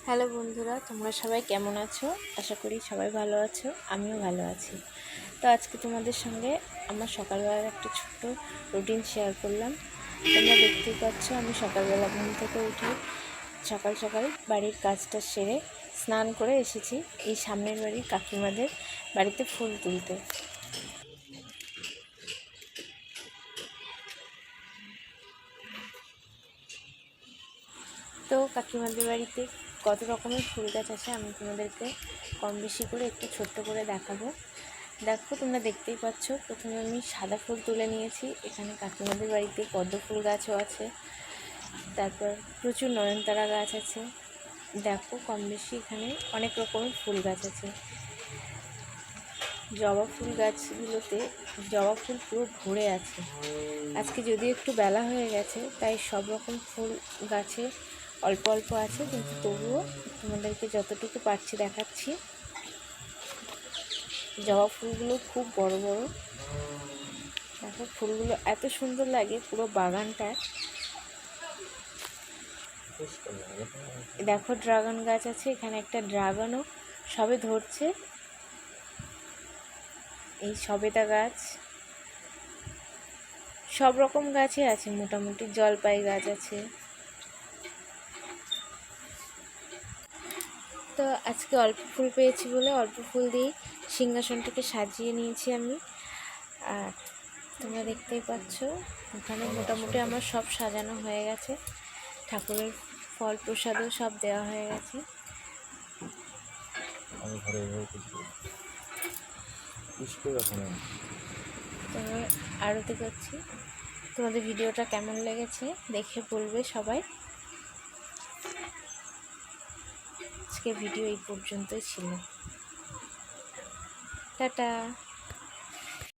Hello বন্ধুরা, তোমরা সবাই কেমন আছো? আশা করি সবাই ভালো আছো, আমিও ভালো আছি। তো আজকে তোমাদের সঙ্গে আমার সকালবেলার একটা ছোট্ট রুটিন শেয়ার করলাম। তোমরা দেখতেই পাচ্ছ আমি সকালবেলা ঘুম থেকে উঠে সকাল সকাল বাড়ির কাজটা সেরে স্নান করে এসেছি এই সামনের বাড়ির কাকিমাদের বাড়িতে ফুল তুলতে। তো কাকিমাদের বাড়িতে কত রকমের ফুল গাছ আছে আমি তোমাদেরকে কম বেশি করে একটু ছোট্ট করে দেখাবো। দেখো, তোমরা দেখতেই পাচ্ছ, প্রথমে আমি সাদা ফুল তুলে নিয়েছি। এখানে কাকিমাদের বাড়িতে পদ্ম ফুল গাছও আছে, তারপর প্রচুর নয়নতারা গাছ আছে। দেখো, কম বেশি এখানে অনেক রকমের ফুল গাছ আছে। জবা ফুল গাছগুলোতে জবা ফুল পুরো ভরে আছে। আজকে যদিও একটু বেলা হয়ে গেছে, তাই সব রকম ফুল গাছে অল্প অল্প আছে, কিন্তু তবুও তোমাদেরকে যতটুকু পারছি দেখাচ্ছি। জবা ফুলগুলো খুব বড় বড়। দেখো, ফুলগুলো এত সুন্দর লাগে পুরো বাগানটায়। দেখো, ড্রাগন গাছ আছে, এখানে একটা ড্রাগনও সবে ধরছে। এই সবেদা গাছ, সব রকম গাছই আছে মোটামুটি। জলপাই গাছ আছে। তো আজকে অল্প ফুল পেয়েছি বলে অল্প ফুল দিয়ে সিংহাসনটাকে সাজিয়ে নিয়েছি আমি। আর তোমরা দেখতেই পাচ্ছ এখানে মোটামুটি আমার সব সাজানো হয়ে গেছে। ঠাকুরের ফল প্রসাদও সব দেওয়া হয়ে গেছে। তোমরা আরতি করছি। তোমাদের ভিডিওটা কেমন লেগেছে দেখে বলবে সবাই। আজকে ভিডিও এই পর্যন্তই ছিল। টাটা।